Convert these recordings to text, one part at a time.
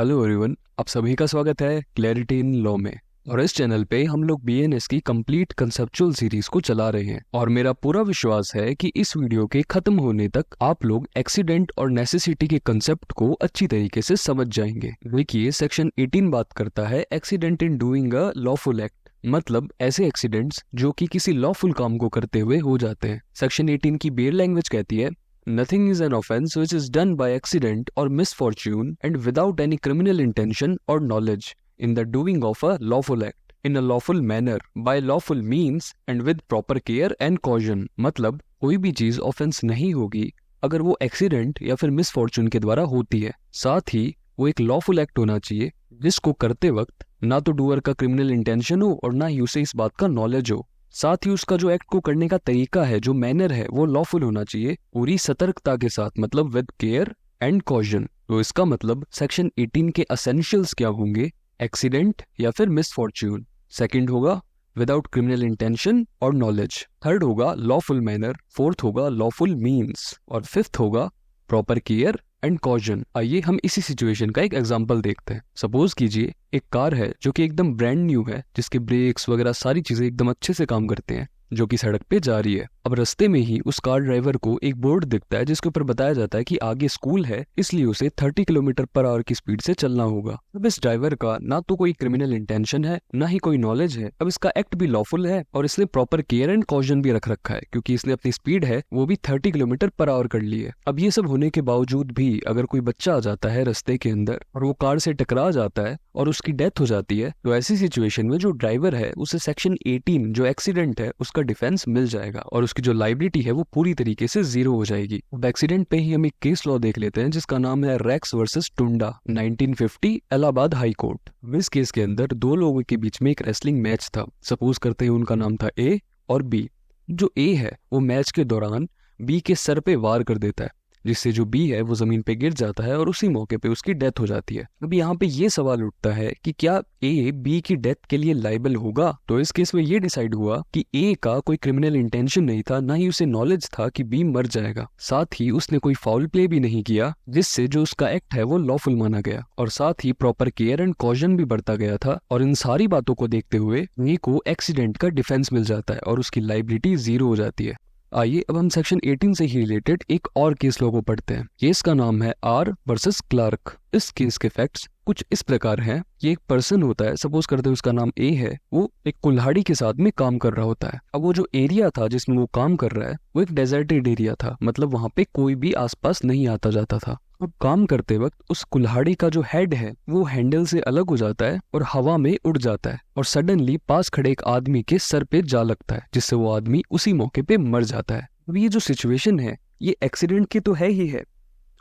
Hello everyone, आप सभी का स्वागत है क्लैरिटी इन लॉ में। और इस चैनल पे हम लोग बीएनएस की कंप्लीट कंसेप्चुअल सीरीज को चला रहे हैं और मेरा पूरा विश्वास है कि इस वीडियो के खत्म होने तक आप लोग एक्सीडेंट और नेसेसिटी के कंसेप्ट को अच्छी तरीके से समझ जाएंगे। देखिए, सेक्शन 18 बात करता है accident in doing a lawful act, मतलब ऐसे एक्सीडेंट्स जो कि किसी लॉफुल काम को करते हुए हो जाते हैं। सेक्शन 18 की बेयर लैंग्वेज कहती है Nothing is an offense which is done by accident or misfortune and without any criminal intention or knowledge in the doing of a lawful act in a lawful manner by lawful means and with proper care and caution। मतलब कोई भी चीज offence नहीं होगी अगर वो accident या फिर मिसफॉर्चून के द्वारा होती है। साथ ही वो एक लॉफुल एक्ट होना चाहिए जिसको करते वक्त ना तो डूअर का क्रिमिनल इंटेंशन हो और ना ही उसे इस बात का नॉलेज हो। साथ ही उसका जो एक्ट को करने का तरीका है, जो मैनर है, वो लॉफुल होना चाहिए पूरी सतर्कता के साथ, मतलब विद केयर एंड कॉशन। तो इसका मतलब सेक्शन 18 के एसेंशियल्स क्या होंगे? एक्सीडेंट या फिर मिसफॉर्च्यून। सेकंड होगा विदाउट क्रिमिनल इंटेंशन और नॉलेज। थर्ड होगा लॉफुल मैनर। फोर्थ होगा लॉफुल मीन्स। और फिफ्थ होगा प्रॉपर केयर एंड कॉशन। आइए हम इसी सिचुएशन का एक एग्जांपल देखते हैं। सपोज कीजिए एक कार है जो कि एकदम ब्रांड न्यू है, जिसके ब्रेक्स वगैरह सारी चीजें एकदम अच्छे से काम करते हैं, जो कि सड़क पे जा रही है। अब रास्ते में ही उस कार ड्राइवर को एक बोर्ड दिखता है जिसके ऊपर बताया जाता है कि आगे स्कूल है, इसलिए उसे 30 किलोमीटर पर आवर की स्पीड से चलना होगा। अब इस ड्राइवर का ना तो कोई क्रिमिनल इंटेंशन है, ना ही कोई नॉलेज है। अब इसका एक्ट भी लॉफुल है और इसने प्रॉपर केयर एंड कॉशन भी रख रखा है, क्योंकि इसने अपनी स्पीड है वो भी 30 किलोमीटर पर आवर कर ली है। अब ये सब होने के बावजूद भी अगर कोई बच्चा आ जाता है रास्ते के अंदर और वो कार से टकरा जाता है और उसकी डेथ हो जाती है, तो ऐसी सिचुएशन में जो ड्राइवर है उसे सेक्शन 18 जो एक्सीडेंट है उसका डिफेंस मिल जाएगा और उसकी जो लाइबिलिटी है वो पूरी तरीके से जीरो हो जाएगी। अब एक्सीडेंट पे ही हम एक केस लॉ देख लेते हैं जिसका नाम है रेक्स वर्सेस टुंडा, 1950, इलाहाबाद हाई कोर्ट। इस केस के अंदर दो लोगों के बीच में एक रेसलिंग मैच था। सपोज करते हैं उनका नाम था ए और बी। जो ए है वो मैच के दौरान बी के सर पे वार कर देता है, जिससे जो बी है वो जमीन पे गिर जाता है और उसी मौके पे उसकी डेथ हो जाती है। अब यहाँ पे ये सवाल उठता है कि क्या ए बी की डेथ के लिए लाइबल होगा? तो इस केस में ये डिसाइड हुआ कि ए का कोई क्रिमिनल इंटेंशन नहीं था, ना ही उसे नॉलेज था कि बी मर जाएगा। साथ ही उसने कोई फाउल प्ले भी नहीं किया, जिससे जो उसका एक्ट है वो लॉफुल माना गया। और साथ ही प्रॉपर केयर एंड कॉशन भी बरता गया था। और इन सारी बातों को देखते हुए ए को एक्सीडेंट का डिफेंस मिल जाता है और उसकी लाइबिलिटी जीरो हो जाती है। आइए अब हम सेक्शन 18 से ही रिलेटेड एक और केस लॉ को पढ़ते हैं। केस का नाम है आर वर्सेस क्लार्क। इस केस के फैक्ट्स कुछ इस प्रकार हैं। ये एक पर्सन होता है, सपोज करते हैं उसका नाम ए है, वो एक कुल्हाड़ी के साथ में काम कर रहा होता है। अब वो जो एरिया था जिसमें वो काम कर रहा है वो एक डेजर्टेड एरिया था, मतलब वहां पे कोई भी आसपास नहीं आता जाता था। अब काम करते वक्त उस कुल्हाड़ी का जो हेड है वो हैंडल से अलग हो जाता है और हवा में उड़ जाता है और सडनली पास खड़े एक आदमी के सर पे जा लगता है, जिससे वो आदमी उसी मौके पे मर जाता है। अब ये जो सिचुएशन है ये एक्सीडेंट की तो है ही है,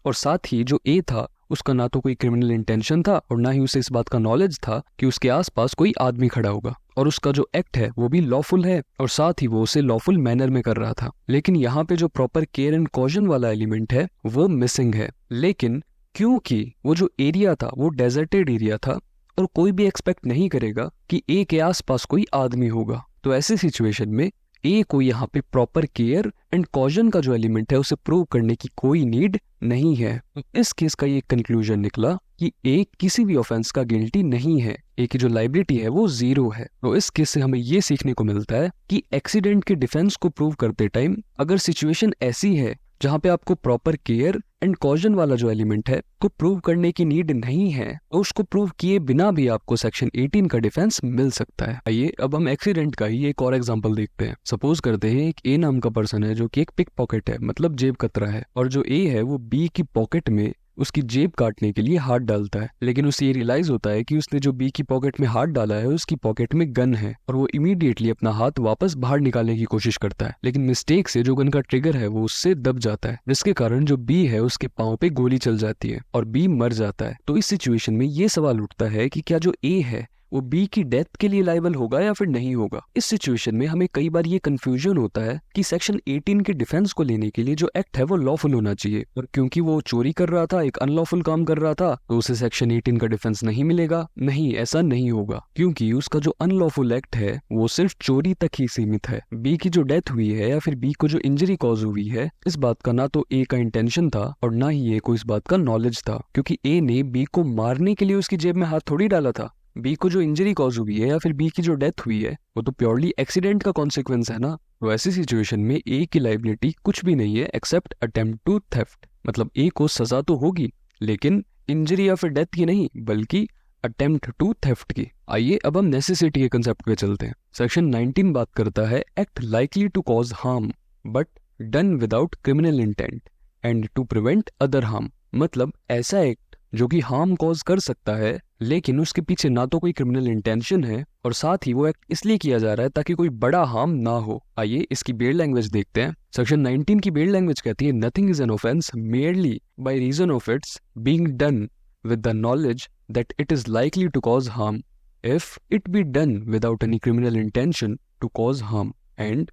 और साथ ही जो ए था उसका ना तो कोई क्रिमिनल इंटेंशन था और ना ही उसे इस बात का नॉलेज था कि उसके आसपास कोई आदमी खड़ा होगा, और उसका जो एक्ट है वो भी लॉफुल है और साथ ही वो उसे लॉफुल मैनर में कर रहा था। लेकिन यहाँ पे जो प्रॉपर केयर एंड कॉशन वाला एलिमेंट है वो मिसिंग है। लेकिन क्योंकि वो जो एरिया था वो डेजर्टेड एरिया था और कोई भी एक्सपेक्ट नहीं करेगा कि ए के आसपास कोई आदमी होगा, तो ऐसी सिचुएशन में ए को यहाँ पे प्रॉपर केयर एंड कॉशन का जो एलिमेंट है उसे प्रूव करने की कोई नीड नहीं है। तो इस केस का ये कंक्लूजन निकला कि ए किसी भी ऑफेंस का गिल्टी नहीं है, ए की जो लाइबिलिटी है वो जीरो है। तो इस केस से हमें ये सीखने को मिलता है कि एक्सीडेंट के डिफेंस को प्रूव करते टाइम अगर सिचुएशन ऐसी है जहाँ पे आपको प्रॉपर केयर एंड कॉशन वाला जो एलिमेंट है को प्रूव करने की नीड नहीं है, तो उसको प्रूव किए बिना भी आपको सेक्शन 18 का डिफेंस मिल सकता है। आइए अब हम एक्सीडेंट का ही एक और एग्जांपल देखते हैं। सपोज करते हैं एक ए नाम का पर्सन है जो कि एक पिक पॉकेट है, मतलब जेब कतरा है, और जो ए है वो बी की पॉकेट में उसकी जेब काटने के लिए हाथ डालता है। लेकिन उसे ये रियलाइज होता है कि उसने जो बी की पॉकेट में हाथ डाला है उसकी पॉकेट में गन है, और वो इमीडिएटली अपना हाथ वापस बाहर निकालने की कोशिश करता है। लेकिन मिस्टेक से जो गन का ट्रिगर है वो उससे दब जाता है, जिसके कारण जो बी है उसके पांव पे गोली चल जाती है और बी मर जाता है। तो इस सिचुएशन में ये सवाल उठता है कि क्या जो ए है वो बी की डेथ के लिए लायबल होगा या फिर नहीं होगा। इस सिचुएशन में हमें कई बार ये कंफ्यूजन होता है कि सेक्शन 18 के डिफेंस को लेने के लिए जो एक्ट है वो लॉफुल होना चाहिए, और क्योंकि वो चोरी कर रहा था, एक अनलॉफुल काम कर रहा था, तो उसे सेक्शन 18 का डिफेंस नहीं मिलेगा। नहीं, ऐसा नहीं होगा, क्योंकि उसका जो अनलॉफुल एक्ट है वो सिर्फ चोरी तक ही सीमित है। बी की जो डेथ हुई है या फिर बी को जो इंजरी कॉज हुई है, इस बात का ना तो ए का इंटेंशन था और ना ही ए को इस बात का नॉलेज था, क्योंकि ए ने बी को मारने के लिए उसकी जेब में हाथ थोड़ी डाला था। बी को जो इंजरी कॉज हुई है या फिर बी की जो डेथ हुई है वो तो प्योरली एक्सीडेंट का कॉन्सिक्वेंस है ना। तो ऐसी सिचुएशन में ए की लाइबिलिटी कुछ भी नहीं है एक्सेप्ट अटेम्प्ट टू थेफ्ट। मतलब ए को सजा तो होगी लेकिन इंजरी या फिर डेथ की नहीं, बल्कि अटेम्प्ट टू थेफ्ट की। आइए अब हम नेसेसिटी के कंसेप्ट पे चलते हैं। सेक्शन 19 बात करता है act likely to cause harm but done without criminal intent and to prevent other harm. मतलब ऐसा एक्ट जो कि हार्म कॉज कर सकता है लेकिन उसके पीछे ना तो कोई क्रिमिनल इंटेंशन है और साथ ही वो एक्ट इसलिए किया जा रहा है ताकि कोई बड़ा हार्म ना हो। आइए इसकी बेड लैंग्वेज देखते हैं। सेक्शन 19 की बेड लैंग्वेज कहती है nothing is an offence merely by reason of its being done with the knowledge that it is likely to cause harm if it be done without any criminal intention to cause harm and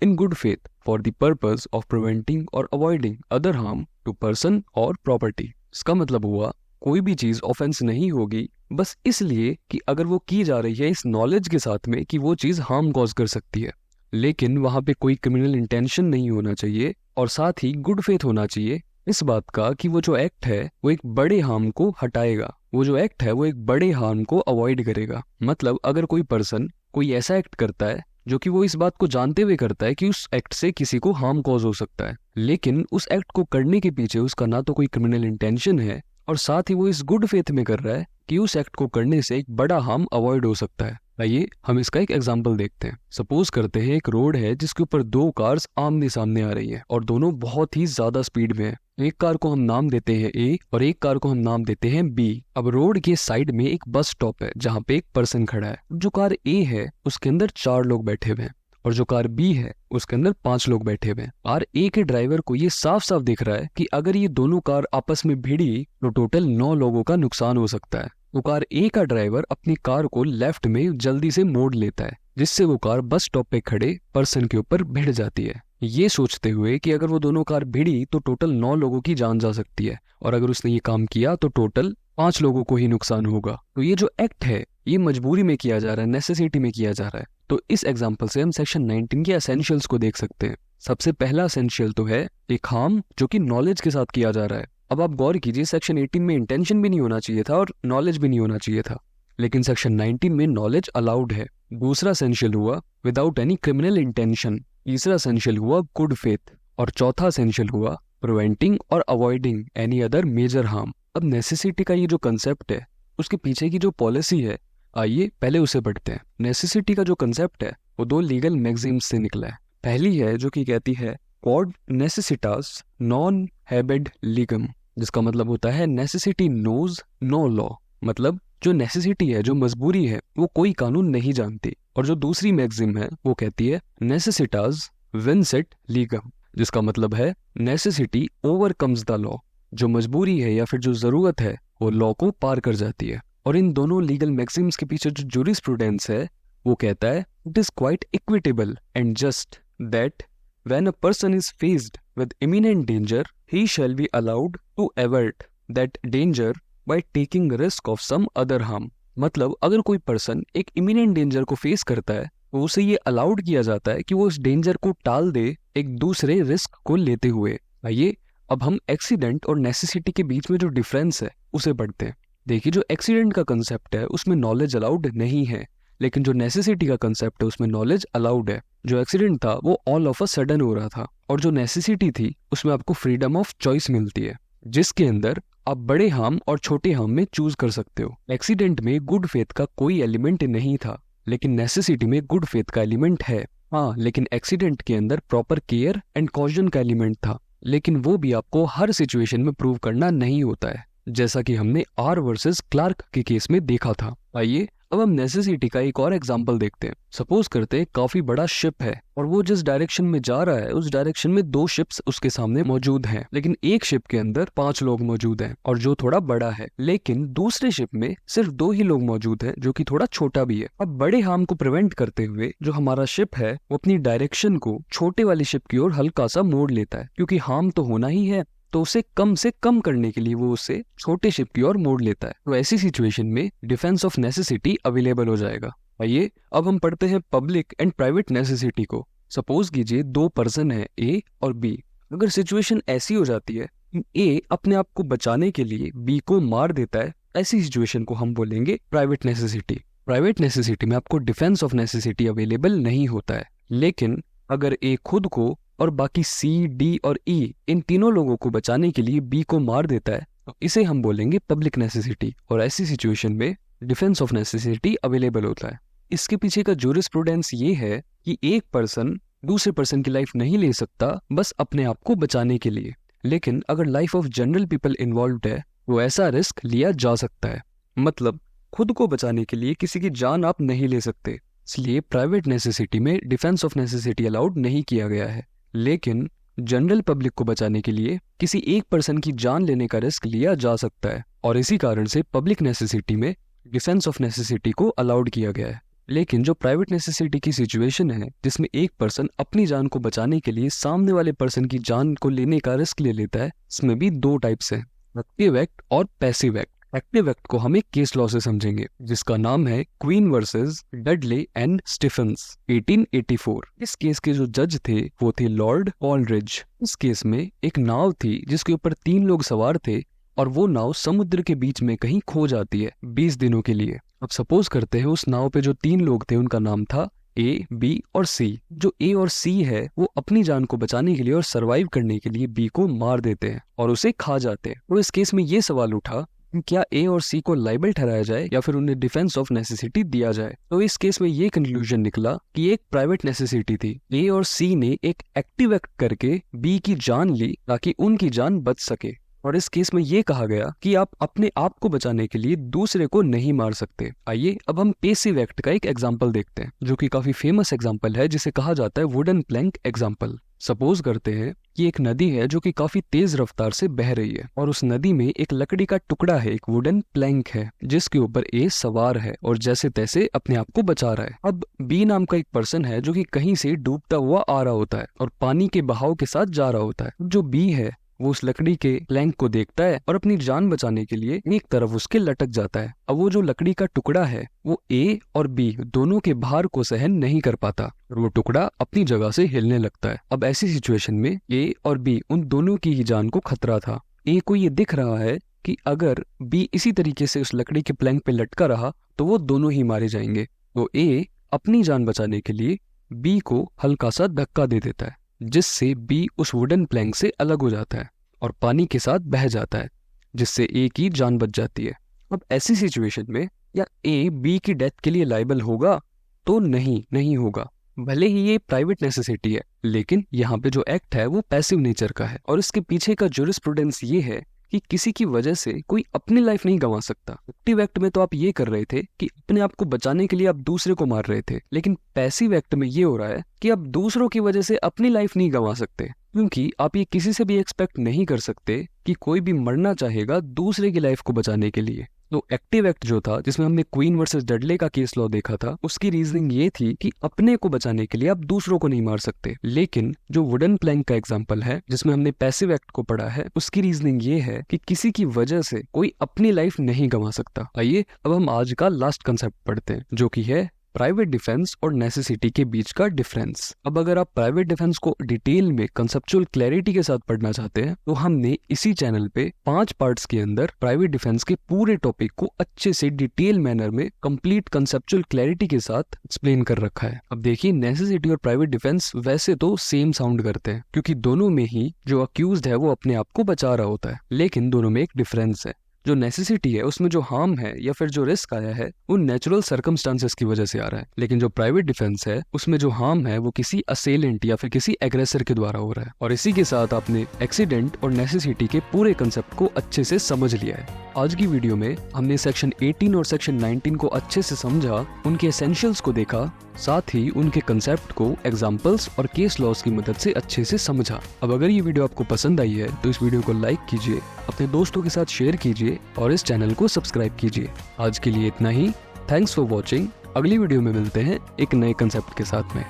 in good faith for the purpose of preventing or avoiding other harm to person or property। इसका मतलब हुआ कोई भी चीज offence नहीं होगी बस इसलिए कि अगर वो की जा रही है इस नॉलेज के साथ में कि वो चीज हार्म कॉज कर सकती है, लेकिन वहां पे कोई क्रिमिनल इंटेंशन नहीं होना चाहिए और साथ ही गुड फेथ होना चाहिए इस बात का कि वो जो एक्ट है वो एक बड़े हार्म को हटाएगा, वो जो एक्ट है वो एक बड़े हार्म को अवॉइड करेगा। मतलब अगर कोई पर्सन कोई ऐसा एक्ट करता है जो कि वो इस बात को जानते हुए करता है कि उस एक्ट से किसी को हार्म कॉज हो सकता है, लेकिन उस एक्ट को करने के पीछे उसका ना तो कोई क्रिमिनल इंटेंशन है और साथ ही वो इस गुड फेथ में कर रहा है कि उस एक्ट को करने से एक बड़ा हार्म अवॉइड हो सकता है। आइए हम इसका एक एग्जांपल देखते हैं। सपोज करते हैं एक रोड है जिसके ऊपर दो कार्स आमने सामने आ रही है और दोनों बहुत ही ज्यादा स्पीड में है। एक कार को हम नाम देते हैं ए और एक कार को हम नाम देते हैं बी। अब रोड के साइड में एक बस स्टॉप है जहाँ पे एक पर्सन खड़ा है। जो कार ए है उसके अंदर 4 लोग बैठे हुए हैं और जो कार बी है उसके अंदर 5 लोग बैठे हुए हैं। और ए के ड्राइवर को ये साफ साफ दिख रहा है कि अगर ये दोनों कार आपस में भिड़ी तो टोटल 9 लोगों का नुकसान हो सकता है। तो कार ए का ड्राइवर अपनी कार को लेफ्ट में जल्दी से मोड़ लेता है जिससे वो कार बस स्टॉप पे खड़े पर्सन के ऊपर भिड़ जाती है, ये सोचते हुए कि अगर वो दोनों कार भिड़ी तो टोटल 9 लोगों की जान जा सकती है और अगर उसने ये काम किया तो टोटल 5 लोगों को ही नुकसान होगा। तो ये जो एक्ट है ये मजबूरी में किया जा रहा है, नेसेसिटी में किया जा रहा है। तो इस एग्जाम्पल से हम सेक्शन 19 के एसेंशियल्स को देख सकते हैं। सबसे पहला एसेंशियल तो है एक हार्म जो कि नॉलेज के साथ किया जा रहा है। अब आप गौर कीजिए सेक्शन 18 में इंटेंशन भी नहीं होना चाहिए था और नॉलेज भी नहीं होना चाहिए था, लेकिन सेक्शन 19 में नॉलेज अलाउड है। दूसरा एसेंशियल हुआ विदाउट एनी क्रिमिनल इंटेंशन। तीसरा एसेंशियल हुआ गुड फेथ और चौथा एसेंशियल हुआ प्रिवेंटिंग और avoiding any other major harm. अब नेसेसिटी का ये जो कंसेप्ट है उसके पीछे की जो पॉलिसी है, आइए पहले उसे पढ़ते हैं। नेसेसिटी का जो कंसेप्ट है वो 2 लीगल मैगजीम्स से निकला है। पहली है जो कि कहती है क्वाड नेसेसिटास नॉन हैबेड लीगम, जिसका मतलब होता है नेसेसिटी नोज नो लॉ। मतलब जो नेसेसिटी है, जो मजबूरी है, वो कोई कानून नहीं जानती। और जो दूसरी मैगजीम है वो कहती है नेसेसिटास विंसेट लीगम, जिसका मतलब है नेसेसिटी ओवरकम्स द लॉ। जो मजबूरी है या फिर जो जरूरत है वो लॉ को पार कर जाती है। और इन दोनों लीगल मैगजीम्स के पीछे जो जूरिस्प्रूडेंस है वो कहता है it is quite equitable and just that when a person is faced with imminent danger he shall be allowed to avert that danger by taking risk of some other harm। मतलब अगर कोई person एक imminent danger को face करता है तो उसे ये अलाउड किया जाता है कि वो इस डेंजर को टाल दे एक दूसरे रिस्क को लेते हुए। आइए अब हम एक्सीडेंट और नेसेसिटी के बीच में जो डिफरेंस है उसे पढ़ते हैं। देखिए जो एक्सीडेंट का कंसेप्ट है उसमें नॉलेज अलाउड नहीं है, लेकिन जो नेसेसिटी का कंसेप्ट है उसमें नॉलेज अलाउड है। जो एक्सीडेंट था वो ऑल ऑफ अ सडन हो रहा था और जो नेसेसिटी थी उसमें आपको फ्रीडम ऑफ चॉइस मिलती है जिसके अंदर आप बड़े हार्म और छोटे हार्म में चूज कर सकते हो। एक्सीडेंट में गुड फेथ का कोई एलिमेंट नहीं था, लेकिन नेसेसिटी में गुड फेथ का एलिमेंट है। हाँ, लेकिन एक्सीडेंट के अंदर प्रॉपर केयर एंड कॉशन का एलिमेंट था, लेकिन वो भी आपको हर सिचुएशन में प्रूव करना नहीं होता है, जैसा कि हमने आर वर्सेस क्लार्क के केस में देखा था। आइए अब हम नेसेसिटी का एक और एग्जांपल देखते हैं। सपोज करते हैं काफी बड़ा शिप है और वो जिस डायरेक्शन में जा रहा है उस डायरेक्शन में 2 शिप्स उसके सामने मौजूद हैं, लेकिन एक शिप के अंदर 5 लोग मौजूद हैं और जो थोड़ा बड़ा है, लेकिन दूसरे शिप में सिर्फ 2 ही लोग मौजूद हैं जो कि थोड़ा छोटा भी है। अब बड़े हार्म को प्रिवेंट करते हुए जो हमारा शिप है वो अपनी डायरेक्शन को छोटे वाली शिप की ओर हल्का सा मोड़ लेता है, क्योंकि हार्म तो होना ही है तो उसे कम से कम करने के लिए वो उसे छोटे शिप की ओर मोड़ लेता है। तो ऐसी सिचुएशन में डिफेंस ऑफ नेसेसिटी अवेलेबल हो जाएगा। आइए अब हम पढ़ते हैं पब्लिक एंड प्राइवेट नेसेसिटी को। सपोज कीजिए 2 पर्सन है ए और बी। अगर सिचुएशन ऐसी हो जाती है कि ए अपने आप को बचाने के लिए बी को मार देता है, ऐसी सिचुएशन को हम बोलेंगे प्राइवेट नेसेसिटी। प्राइवेट नेसेसिटी में आपको डिफेंस ऑफ नेसेसिटी अवेलेबल नहीं होता है, लेकिन अगर ए खुद को और बाकी सी, डी और ई इन तीनों लोगों को बचाने के लिए बी को मार देता है तो इसे हम बोलेंगे पब्लिक नेसेसिटी, और ऐसी सिचुएशन में डिफेंस ऑफ नेसेसिटी अवेलेबल होता है। इसके पीछे का जूरिस्प्रूडेंस ये है कि एक पर्सन दूसरे पर्सन की लाइफ नहीं ले सकता बस अपने आप को बचाने के लिए, लेकिन अगर life of general people involved है तो ऐसा रिस्क लिया जा सकता है। मतलब खुद को बचाने के लिए किसी की जान आप नहीं ले सकते, इसलिए प्राइवेट नेसेसिटी में डिफेंस ऑफ नेसेसिटी अलाउड नहीं किया गया है। लेकिन जनरल पब्लिक को बचाने के लिए किसी एक पर्सन की जान लेने का रिस्क लिया जा सकता है, और इसी कारण से पब्लिक नेसेसिटी में डिफेंस ऑफ नेसेसिटी को अलाउड किया गया है। लेकिन जो प्राइवेट नेसेसिटी की सिचुएशन है जिसमें एक पर्सन अपनी जान को बचाने के लिए सामने वाले पर्सन की जान को लेने का रिस्क ले लेता है, इसमें भी 2 टाइप्स हैं, एक्टिव एक्ट और पैसिव एक्ट। एक्टिव एक्ट को हम एक केस लॉ से समझेंगे जिसका नाम है Queen versus Dudley and Stephens 1884। इस केस के जो जज थे वो थे लॉर्ड कॉलरिज। इस केस में एक नाव थी जिसके ऊपर 3 लोग सवार थे और वो नाव समुद्र के बीच में कहीं खो जाती है 20 दिनों के लिए। अब सपोज करते हैं उस नाव पे जो 3 लोग थे उनका नाम था ए, बी और सी। जो ए और सी है वो अपनी जान को बचाने के लिए और सरवाइव करने के लिए बी को मार देते हैं और उसे खा जाते हैं। तो इस केस में ये सवाल उठा क्या ए और सी को लाइबल ठहराया जाए या फिर उन्हें डिफेंस ऑफ नेसेसिटी दिया जाए। तो इस केस में ये कंक्लूजन निकला कि एक प्राइवेट नेसेसिटी थी, ए और सी ने एक एक्टिव एक्ट करके बी की जान ली ताकि उनकी जान बच सके, और इस केस में ये कहा गया कि आप अपने आप को बचाने के लिए दूसरे को नहीं मार सकते। आइए अब हम पैसिव एक्ट का एक एग्जांपल देखते हैं जो कि काफी फेमस एग्जांपल है जिसे कहा जाता है वुडन प्लैंक एग्जांपल। सपोज करते हैं कि एक नदी है जो कि काफी तेज रफ्तार से बह रही है और उस नदी में एक लकड़ी का टुकड़ा है, एक वुडन प्लैंक है जिसके ऊपर ए सवार है और जैसे तैसे अपने आप को बचा रहा है। अब बी नाम का एक पर्सन है जो कि कहीं से डूबता हुआ आ रहा होता है और पानी के बहाव के साथ जा रहा होता है। जो बी है वो उस लकड़ी के प्लैंक को देखता है और अपनी जान बचाने के लिए एक तरफ उसके लटक जाता है। अब वो जो लकड़ी का टुकड़ा है वो ए और बी दोनों के भार को सहन नहीं कर पाता और वो टुकड़ा अपनी जगह से हिलने लगता है। अब ऐसी सिचुएशन में ए और बी उन दोनों की ही जान को खतरा था। ए को ये दिख रहा है कि अगर बी इसी तरीके से उस लकड़ी के प्लैंक पे लटका रहा तो वो दोनों ही मारे जाएंगे। तो ए अपनी जान बचाने के लिए बी को हल्का सा धक्का दे देता है जिससे बी उस वुडन प्लैंक से अलग हो जाता है और पानी के साथ बह जाता है जिससे ए की जान बच जाती है। अब ऐसी सिचुएशन में या ए बी की डेथ के लिए लायबल होगा तो नहीं होगा। भले ही ये प्राइवेट नेसेसिटी है लेकिन यहाँ पे जो एक्ट है वो पैसिव नेचर का है और इसके पीछे का जूरिस्प्रूडेंस ये है कि किसी की वजह से कोई अपनी लाइफ नहीं गंवा सकता। एक्टिव एक्ट में तो आप ये कर रहे थे कि अपने आप को बचाने के लिए आप दूसरे को मार रहे थे, लेकिन पैसिव एक्ट में ये हो रहा है कि आप दूसरों की वजह से अपनी लाइफ नहीं गंवा सकते, क्योंकि आप ये किसी से भी एक्सपेक्ट नहीं कर सकते कि कोई भी मरना चाहेगा दूसरे की लाइफ को बचाने के लिए। तो एक्टिव एक्ट जो था जिसमें हमने क्वीन वर्सेस डडले का केस लॉ देखा था उसकी रीजनिंग ये थी कि अपने को बचाने के लिए आप दूसरों को नहीं मार सकते। लेकिन जो वुडन प्लैंक का एग्जांपल है जिसमें हमने पैसिव एक्ट को पढ़ा है उसकी रीजनिंग ये है कि किसी की वजह से कोई अपनी लाइफ नहीं गंवा सकता। आइए अब हम आज का लास्ट कंसेप्ट पढ़ते हैं जो कि है प्राइवेट डिफेंस और नेसेसिटी के बीच का डिफरेंस। अब अगर आप प्राइवेट डिफेंस को डिटेल में कंसेप्चुअल क्लैरिटी के साथ पढ़ना चाहते हैं तो हमने इसी चैनल पे 5 पार्ट्स के अंदर प्राइवेट डिफेंस के पूरे टॉपिक को अच्छे से डिटेल मैनर में कंप्लीट कंसेप्चुअल क्लैरिटी के साथ एक्सप्लेन कर रखा है। अब देखिए नेसेसिटी और प्राइवेट डिफेंस वैसे तो सेम साउंड करते हैं क्योंकि दोनों में ही जो अक्यूज्ड है वो अपने आप को बचा रहा होता है, लेकिन दोनों में एक डिफरेंस है। जो नेसेसिटी है उसमें जो हार्म है या फिर जो रिस्क आया है वो नेचुरल सर्कमस्टांसेस की वजह से आ रहा है, लेकिन जो प्राइवेट डिफेंस है उसमें जो हार्म है वो किसी असेलेंट या फिर किसी एग्रेसर के द्वारा हो रहा है। और इसी के साथ आपने एक्सीडेंट और नेसेसिटी के पूरे कंसेप्ट को अच्छे से समझ लिया है। आज की वीडियो में हमने सेक्शन 18 और सेक्शन 19 को अच्छे से समझा, उनके एसेंशियल्स को देखा, साथ ही उनके कंसेप्ट को एग्जाम्पल्स और केस लॉस की मदद से अच्छे से समझा। अब अगर ये वीडियो आपको पसंद आई है तो इस वीडियो को लाइक कीजिए, अपने दोस्तों के साथ शेयर कीजिए और इस चैनल को सब्सक्राइब कीजिए। आज के लिए इतना ही। Thanks for watching. अगली वीडियो में मिलते हैं एक नए कंसेप्ट के साथ में।